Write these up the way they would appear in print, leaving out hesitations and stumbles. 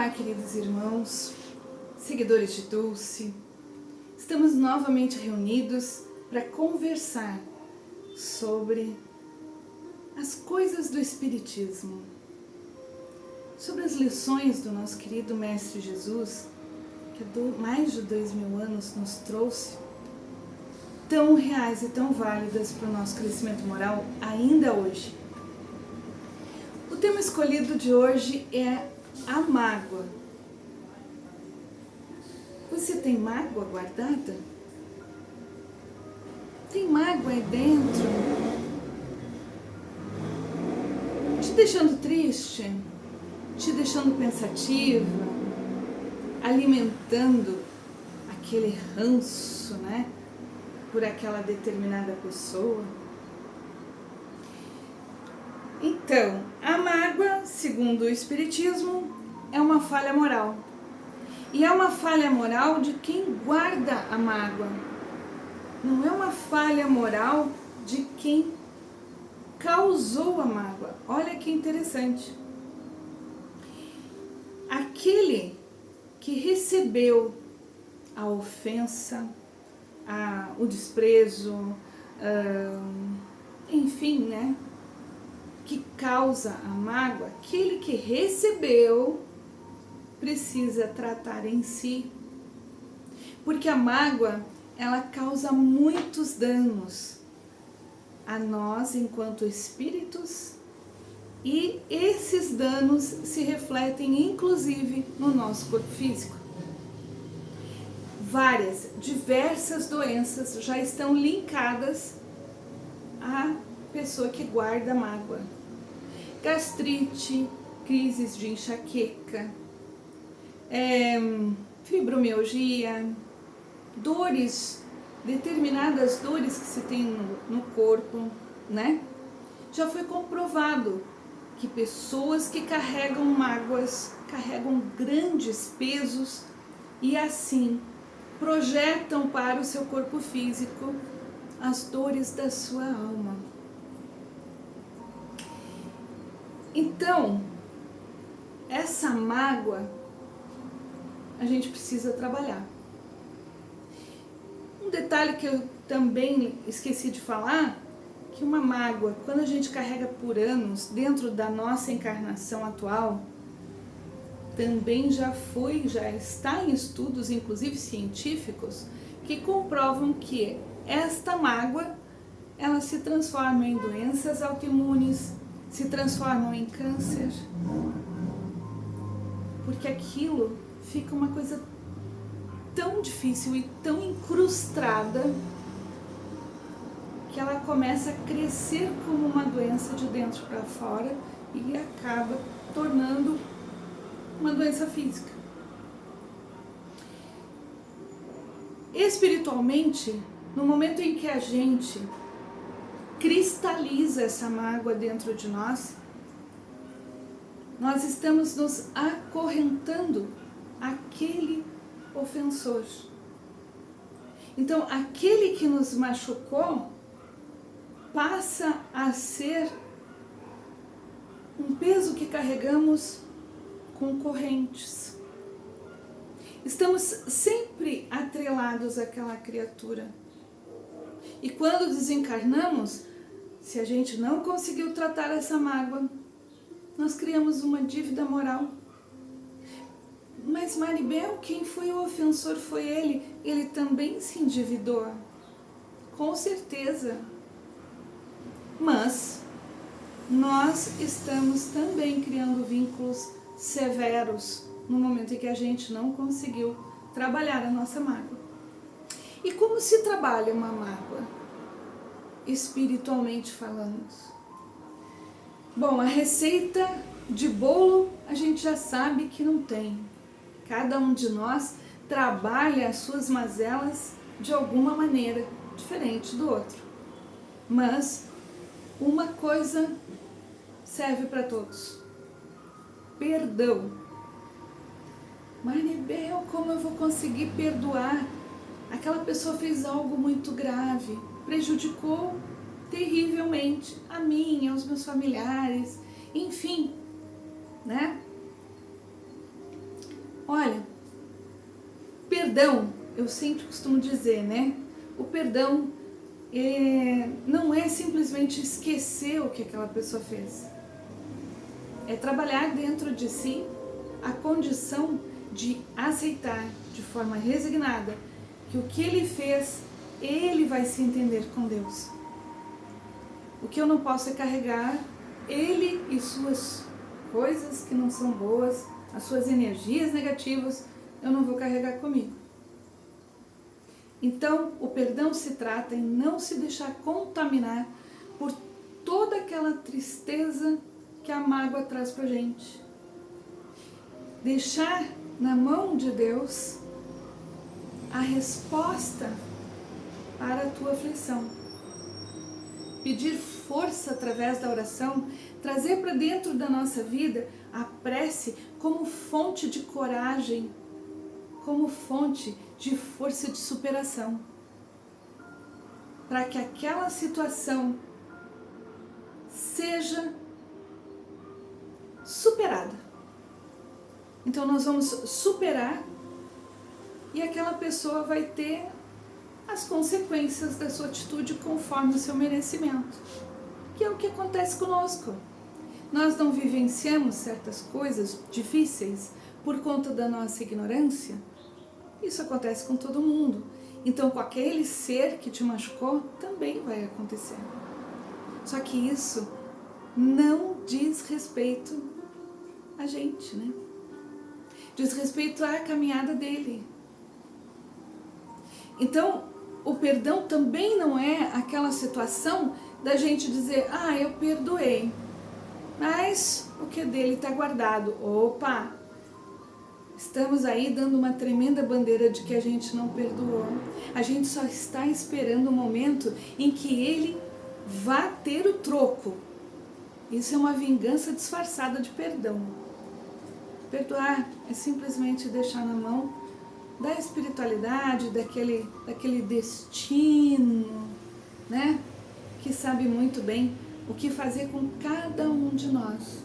Olá, queridos irmãos, seguidores de Dulce. Estamos novamente reunidos para conversar sobre as coisas do Espiritismo, sobre as lições do nosso querido Mestre Jesus, que há mais de 2000 anos nos trouxe, tão reais e tão válidas para o nosso crescimento moral ainda hoje. O tema escolhido de hoje é a mágoa. Você tem mágoa guardada? Tem mágoa aí dentro? Te deixando triste? Te deixando pensativa? Alimentando aquele ranço, né? Por aquela determinada pessoa? Então, a mágoa, segundo o Espiritismo, é uma falha moral. E é uma falha moral de quem guarda a mágoa. Não é uma falha moral de quem causou a mágoa. Olha que interessante. Aquele que recebeu a ofensa, o desprezo, enfim, né? Que causa a mágoa, aquele que recebeu precisa tratar em si, porque a mágoa ela causa muitos danos a nós enquanto espíritos, e esses danos se refletem inclusive no nosso corpo físico. Diversas doenças já estão linkadas à pessoa que guarda mágoa. Gastrite, crises de enxaqueca, fibromialgia, dores, determinadas dores que se tem no corpo, né? Já foi comprovado que pessoas que carregam mágoas, carregam grandes pesos e assim projetam para o seu corpo físico as dores da sua alma. Então, essa mágoa a gente precisa trabalhar. Um detalhe que eu também esqueci de falar, que uma mágoa, quando a gente carrega por anos dentro da nossa encarnação atual, também já está em estudos, inclusive científicos, que comprovam que esta mágoa, ela se transforma em doenças autoimunes, se transformam em câncer, porque aquilo fica uma coisa tão difícil e tão incrustada que ela começa a crescer como uma doença de dentro para fora e acaba tornando uma doença física. Espiritualmente, no momento em que a gente cristaliza essa mágoa dentro de nós, nós estamos nos acorrentando àquele ofensor. Então, aquele que nos machucou passa a ser um peso que carregamos com correntes. Estamos sempre atrelados àquela criatura. E quando desencarnamos, se a gente não conseguiu tratar essa mágoa, nós criamos uma dívida moral. Mas Maribel, quem foi o ofensor foi ele. Ele também se endividou. Com certeza. Mas nós estamos também criando vínculos severos no momento em que a gente não conseguiu trabalhar a nossa mágoa. E como se trabalha uma mágoa? Espiritualmente falando. Bom, a receita de bolo a gente já sabe que não tem. Cada um de nós trabalha as suas mazelas de alguma maneira, diferente do outro. Mas uma coisa serve para todos: perdão. Maribel, como eu vou conseguir perdoar? Aquela pessoa fez algo muito grave, prejudicou terrivelmente a mim, aos meus familiares, enfim, né? Olha, perdão, eu sempre costumo dizer, né? O perdão não é simplesmente esquecer o que aquela pessoa fez. É trabalhar dentro de si a condição de aceitar de forma resignada que o que ele fez, ele vai se entender com Deus. O que eu não posso é carregar ele e suas coisas que não são boas, as suas energias negativas, eu não vou carregar comigo. Então, o perdão se trata em não se deixar contaminar por toda aquela tristeza que a mágoa traz pra gente. Deixar na mão de Deus a resposta para a tua aflição. Pedir força através da oração, trazer para dentro da nossa vida a prece como fonte de coragem, como fonte de força de superação, para que aquela situação seja superada. Então nós vamos superar e aquela pessoa vai ter as consequências da sua atitude conforme o seu merecimento, que é o que acontece conosco. Nós não vivenciamos certas coisas difíceis por conta da nossa ignorância. Isso acontece com todo mundo. Então, com aquele ser que te machucou, também vai acontecer. Só que isso não diz respeito a gente, né? Diz respeito à caminhada dele. Então, o perdão também não é aquela situação da gente dizer, eu perdoei, mas o que é dele está guardado. Opa! Estamos aí dando uma tremenda bandeira de que a gente não perdoou. A gente só está esperando o momento em que ele vá ter o troco. Isso é uma vingança disfarçada de perdão. Perdoar é simplesmente deixar na mão da espiritualidade, daquele destino, né? Que sabe muito bem o que fazer com cada um de nós.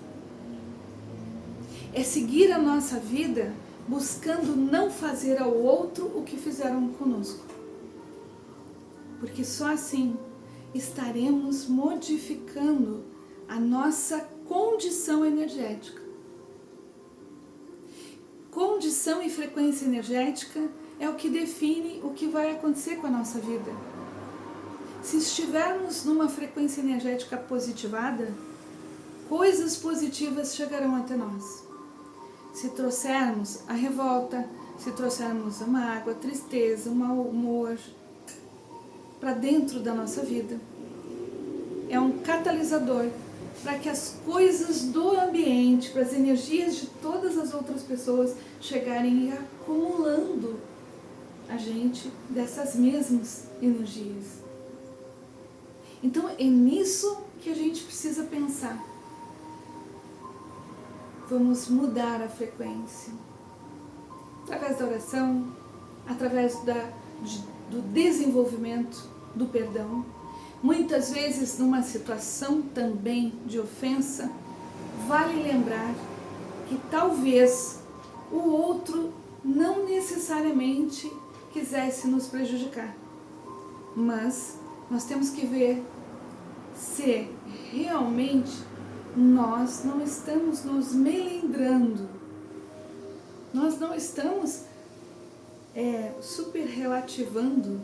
É seguir a nossa vida buscando não fazer ao outro o que fizeram conosco. Porque só assim estaremos modificando a nossa condição energética. Condição e frequência energética é o que define o que vai acontecer com a nossa vida. Se estivermos numa frequência energética positivada, coisas positivas chegarão até nós. Se trouxermos a revolta, se trouxermos a mágoa, a tristeza, o mau humor para dentro da nossa vida, é um catalisador para que as coisas do ambiente, para as energias de todas as outras pessoas chegarem e acumulando a gente dessas mesmas energias. Então é nisso que a gente precisa pensar. Vamos mudar a frequência. Através da oração, através do desenvolvimento do perdão. Muitas vezes, numa situação também de ofensa, vale lembrar que talvez o outro não necessariamente quisesse nos prejudicar. Mas nós temos que ver se realmente nós não estamos nos melindrando. Nós não estamos super relativando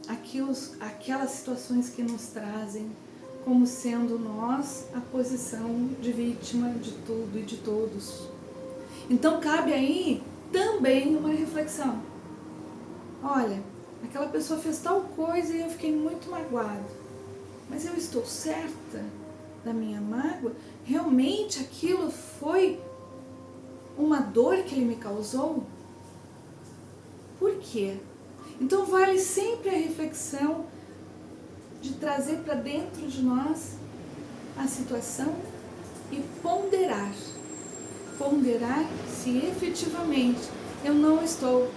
aquelas situações que nos trazem como sendo nós a posição de vítima de tudo e de todos. Então cabe aí também uma reflexão. Olha, aquela pessoa fez tal coisa e eu fiquei muito magoada, mas eu estou certa da minha mágoa? Realmente aquilo foi uma dor que ele me causou? Por quê? Então vale sempre a reflexão de trazer para dentro de nós a situação e ponderar. Ponderar se efetivamente eu não estou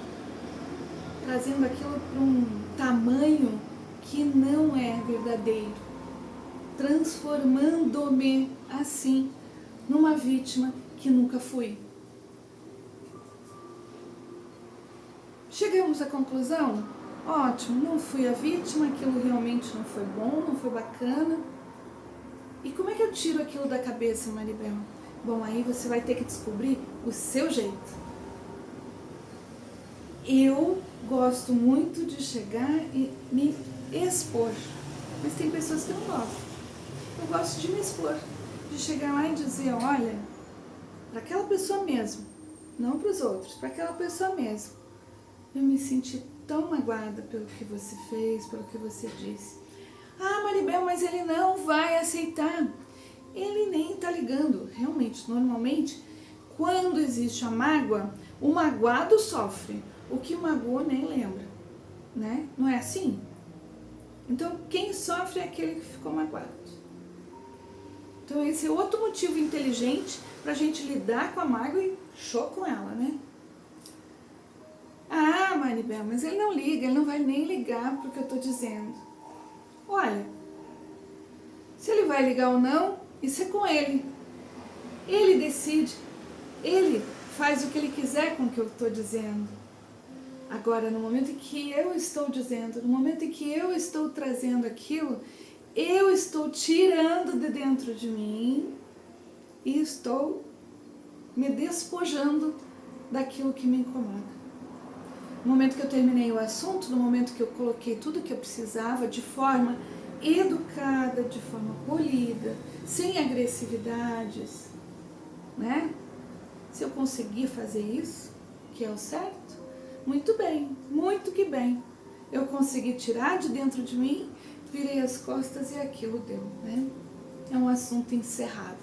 trazendo aquilo para um tamanho que não é verdadeiro, transformando-me assim numa vítima que nunca fui. Chegamos à conclusão? Ótimo, não fui a vítima, aquilo realmente não foi bom, não foi bacana. E como é que eu tiro aquilo da cabeça, Maribel? Bom, aí você vai ter que descobrir o seu jeito. Eu gosto muito de chegar e me expor, mas tem pessoas que não gostam. Eu gosto de me expor, de chegar lá e dizer, olha, para aquela pessoa mesmo, não para os outros, para aquela pessoa mesmo. Eu me senti tão magoada pelo que você fez, pelo que você disse. Ah, Maribel, mas ele não vai aceitar. Ele nem tá ligando. Realmente, normalmente, quando existe a mágoa, o magoado sofre. O que magoou nem lembra, né? Não é assim? Então, quem sofre é aquele que ficou magoado. Então, esse é outro motivo inteligente pra gente lidar com a mágoa e show com ela, né? Ah, Maribel, mas ele não liga, ele não vai nem ligar pro que eu tô dizendo. Olha, se ele vai ligar ou não, isso é com ele. Ele decide, ele faz o que ele quiser com o que eu estou dizendo. Agora, no momento em que eu estou dizendo, no momento em que eu estou trazendo aquilo, eu estou tirando de dentro de mim e estou me despojando daquilo que me incomoda. No momento que eu terminei o assunto, no momento que eu coloquei tudo que eu precisava de forma educada, de forma polida, sem agressividades, né? Se eu conseguir fazer isso, que é o certo, muito bem, muito que bem. Eu consegui tirar de dentro de mim, virei as costas e aquilo deu, né? É um assunto encerrado.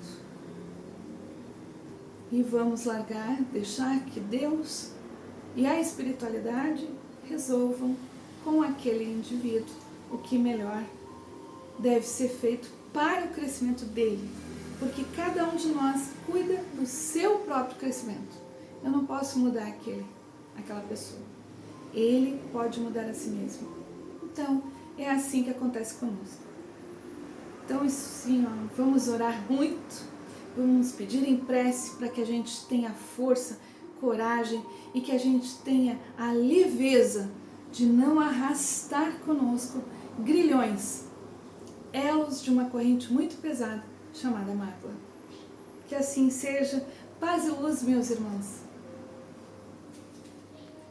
E vamos largar, deixar que Deus e a espiritualidade resolvam com aquele indivíduo o que melhor deve ser feito para o crescimento dele, porque cada um de nós cuida do seu próprio crescimento. Eu não posso mudar aquela pessoa. Ele pode mudar a si mesmo. Então, é assim que acontece conosco. Então, isso sim, ó, vamos orar muito, vamos pedir em prece para que a gente tenha força, coragem e que a gente tenha a leveza de não arrastar conosco grilhões, elos de uma corrente muito pesada chamada mágoa. Que assim seja. Paz e luz, meus irmãos.